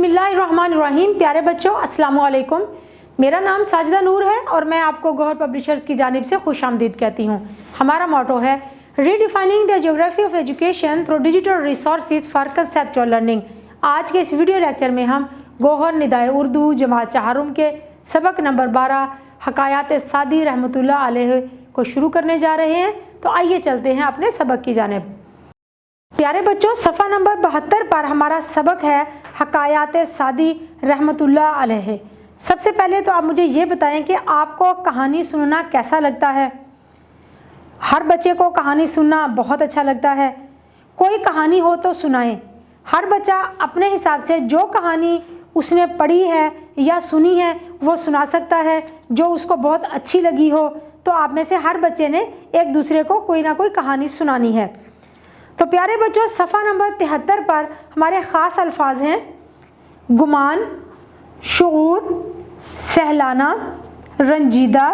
बिस्मिल्लाहिर्रहमानिर्रहीम। प्यारे बच्चों, अस्सलाम वालेकुम। मेरा नाम साजिदा नूर है और मैं आपको गौहर पब्लिशर्स की जानिब से खुशामदीद कहती हूँ। हमारा मोटो है redefining the geography of education through digital resources for conceptual learning. आज के इस वीडियो लेक्चर में हम गौहर निदाए उर्दू जमात चहारुम के सबक नंबर 12 हकायात सादी रहमतुल्लाह अलैह को शुरू करने जा रहे हैं। तो आइए चलते हैं अपने सबक की जानिब। प्यारे बच्चों, सफ़ा नंबर 72 पर हमारा सबक है हकायात सादी रहमतुल्लाह अलैह। सबसे पहले तो आप मुझे ये बताएं कि आपको कहानी सुनना कैसा लगता है। हर बच्चे को कहानी सुनना बहुत अच्छा लगता है। कोई कहानी हो तो सुनाएं। हर बच्चा अपने हिसाब से जो कहानी उसने पढ़ी है या सुनी है वो सुना सकता है, जो उसको बहुत अच्छी लगी हो। तो आप में से हर बच्चे ने एक दूसरे को कोई ना कोई कहानी सुनानी है। तो प्यारे बच्चों, सफ़ा नंबर 73 पर हमारे ख़ास अल्फाज हैं गुमान, शऊर, सहलाना, रंजीदा,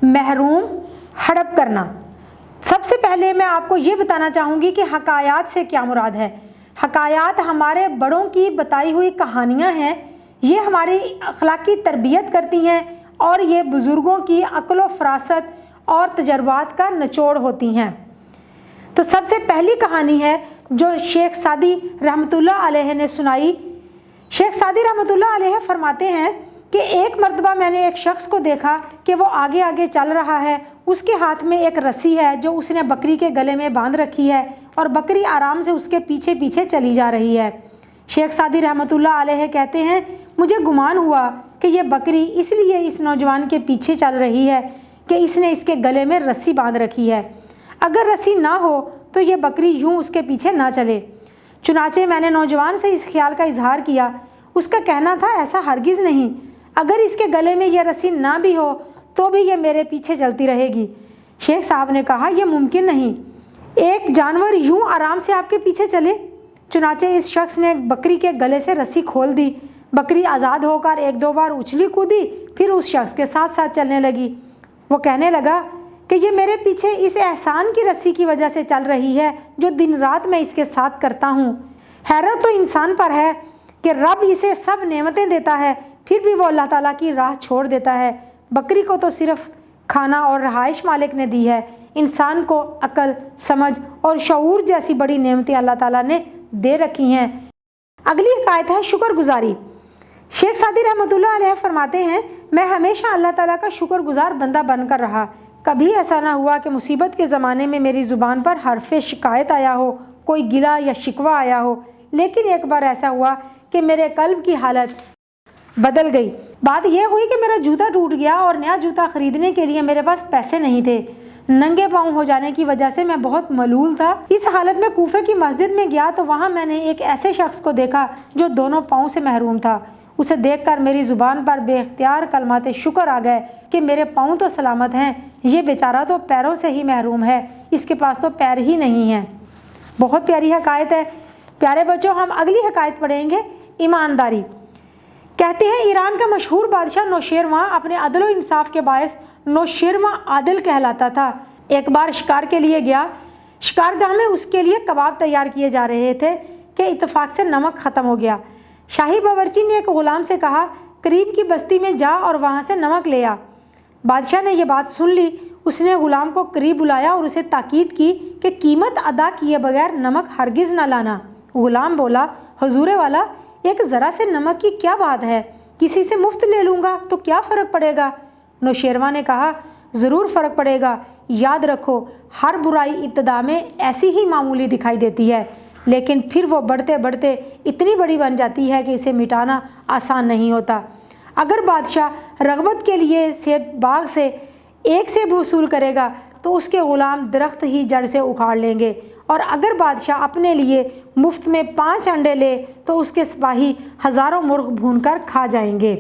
महरूम, हड़प करना। सबसे पहले मैं आपको ये बताना चाहूँगी कि हकायात से क्या मुराद है। हकायात हमारे बड़ों की बताई हुई कहानियाँ हैं। ये हमारी अखलाकी तरबियत करती हैं और ये बुज़ुर्गों की अक्ल व फ़रासत और तजर्बात का निचोड़ होती हैं। तो सबसे पहली कहानी है जो शेख सादी रहमतुल्लाह अलैह ने सुनाई। शेख सादी रहमतुल्लाह अलैह फरमाते हैं कि एक मर्तबा मैंने एक शख्स को देखा कि वो आगे आगे चल रहा है। उसके हाथ में एक रस्सी है जो उसने बकरी के गले में बांध रखी है और बकरी आराम से उसके पीछे पीछे चली जा रही है। शेख सादी रहमतुल्लाह अलैह कहते हैं, मुझे गुमान हुआ कि ये बकरी इसलिए इस नौजवान के पीछे चल रही है कि इसने इसके गले में रस्सी बांध रखी है। अगर रस्सी ना हो तो ये बकरी यूं उसके पीछे ना चले। चुनाचे मैंने नौजवान से इस ख्याल का इजहार किया। उसका कहना था, ऐसा हरगिज़ नहीं, अगर इसके गले में यह रस्सी ना भी हो तो भी ये मेरे पीछे चलती रहेगी। शेख साहब ने कहा, यह मुमकिन नहीं, एक जानवर यूं आराम से आपके पीछे चले। चुनाचे इस शख्स ने बकरी के गले से रस्सी खोल दी। बकरी आज़ाद होकर एक दो बार उछली कूदी, फिर उस शख्स के साथ साथ चलने लगी। वो कहने लगा कि ये मेरे पीछे इस एहसान की रस्सी की वजह से चल रही है जो दिन रात मैं इसके साथ करता हूँ। हैरत तो इंसान पर है कि रब इसे सब नेमतें देता है, फिर भी वो अल्लाह ताला की राह छोड़ देता है। बकरी को तो सिर्फ खाना और रहाइश मालिक ने दी है, इंसान को अकल, समझ और शऊर जैसी बड़ी नेमतें अल्लाह ताला ने दे रखी हैं। अगली हिकायत है शुक्रगुजारी। शेख सादी रहमतुल्लाह अलैह फरमाते हैं, मैं हमेशा अल्लाह ताला का शुक्रगुजार बंदा बनकर रहा। कभी ऐसा ना हुआ कि मुसीबत के ज़माने में मेरी ज़ुबान पर हरफ़े शिकायत आया हो, कोई गिला या शिकवा आया हो। लेकिन एक बार ऐसा हुआ कि मेरे कल्ब की हालत बदल गई। बात यह हुई कि मेरा जूता टूट गया और नया जूता ख़रीदने के लिए मेरे पास पैसे नहीं थे। नंगे पाँव हो जाने की वजह से मैं बहुत मलूल था। इस हालत में कूफे की मस्जिद में गया तो वहाँ मैंने एक ऐसे शख्स को देखा जो दोनों पाँव से महरूम था। उसे देखकर मेरी ज़ुबान पर बेख्तियार कलमाते शुक्र आ गए कि मेरे पाँव तो सलामत हैं, ये बेचारा तो पैरों से ही महरूम है, इसके पास तो पैर ही नहीं हैं। बहुत प्यारी हकायत है। प्यारे बच्चों, हम अगली हकायत पढ़ेंगे ईमानदारी। कहते हैं, ईरान का मशहूर बादशाह नौशेरवां अपने अदल व इंसाफ के बायस नौशेरवां आदिल कहलाता था। एक बार शिकार के लिए गया। शिकारगाह में उसके लिए कबाब तैयार किए जा रहे थे कि इत्तेफाक से नमक ख़त्म हो गया। शाही बावर्ची ने एक ग़ुलाम से कहा, करीब की बस्ती में जा और वहाँ से नमक ले आ। बादशाह ने यह बात सुन ली। उसने ग़ुलाम को करीब बुलाया और उसे ताकीद की कि कीमत अदा किए बगैर नमक हरगिज़ न लाना। ग़ुलाम बोला, हुजूरे वाला, एक ज़रा से नमक की क्या बात है, किसी से मुफ्त ले लूँगा तो क्या फ़र्क पड़ेगा। नौशेरवां ने कहा, ज़रूर फ़र्क पड़ेगा। याद रखो, हर बुराई इब्तदा में ऐसी ही मामूली दिखाई देती है, लेकिन फिर वो बढ़ते बढ़ते इतनी बड़ी बन जाती है कि इसे मिटाना आसान नहीं होता। अगर बादशाह रग़बत के लिए सेब बाग से एक सेब वसूल करेगा तो उसके ग़ुलाम दरख्त ही जड़ से उखाड़ लेंगे, और अगर बादशाह अपने लिए मुफ्त में 5 अंडे ले तो उसके सिपाही हज़ारों मुर्ग भूनकर खा जाएंगे।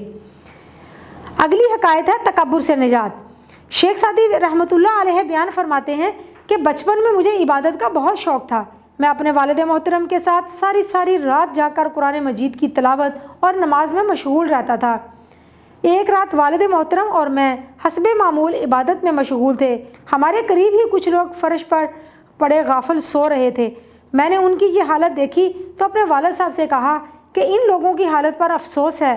अगली हकायत है तकब्बुर से निजात। शेख सादी रहमतुल्लाह अलैह बयान फरमाते हैं कि बचपन में मुझे इबादत का बहुत शौक़ था। मैं अपने वालिद मोहतरम के साथ सारी रात जाकर कुरान मजीद की तिलावत और नमाज में मशगूल रहता था। एक रात वालिद मोहतरम और मैं हस्बे मामूल इबादत में मशगूल थे। हमारे करीब ही कुछ लोग फ़र्श पर पड़े गाफिल सो रहे थे। मैंने उनकी ये हालत देखी तो अपने वालिद साहब से कहा کہ ان لوگوں کی حالت پر افسوس ہے،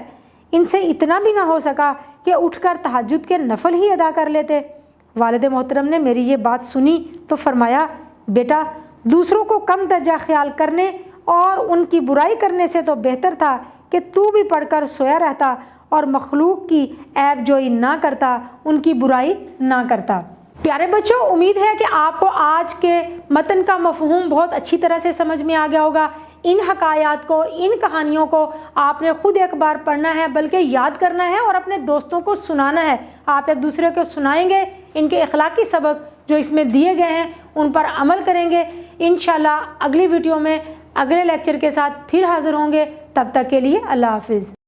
ان سے اتنا بھی نہ ہو سکا کہ اٹھ کر تہجد کے نفل ہی ادا کر لیتے۔ والد محترم نے میری یہ بات سنی تو فرمایا، بیٹا دوسروں کو کم درجہ خیال کرنے اور ان کی برائی کرنے سے تو بہتر تھا کہ تو بھی پڑھ کر سویا رہتا اور مخلوق کی عیب جوئی نہ کرتا، ان کی برائی نہ کرتا۔ پیارے بچوں، امید ہے کہ آپ کو آج کے متن کا مفہوم بہت اچھی طرح سے سمجھ میں آ گیا ہوگا۔ ان حکایات کو، ان کہانیوں کو آپ نے خود ایک بار پڑھنا ہے، بلکہ یاد کرنا ہے اور اپنے دوستوں کو سنانا ہے۔ آپ ایک دوسرے کو سنائیں گے، ان کے اخلاقی سبق جو اس میں دیے گئے ہیں ان پر عمل کریں گے۔ انشاءاللہ اگلی ویڈیو میں اگلے لیکچر کے ساتھ پھر حاضر ہوں گے۔ تب تک کے لیے اللہ حافظ۔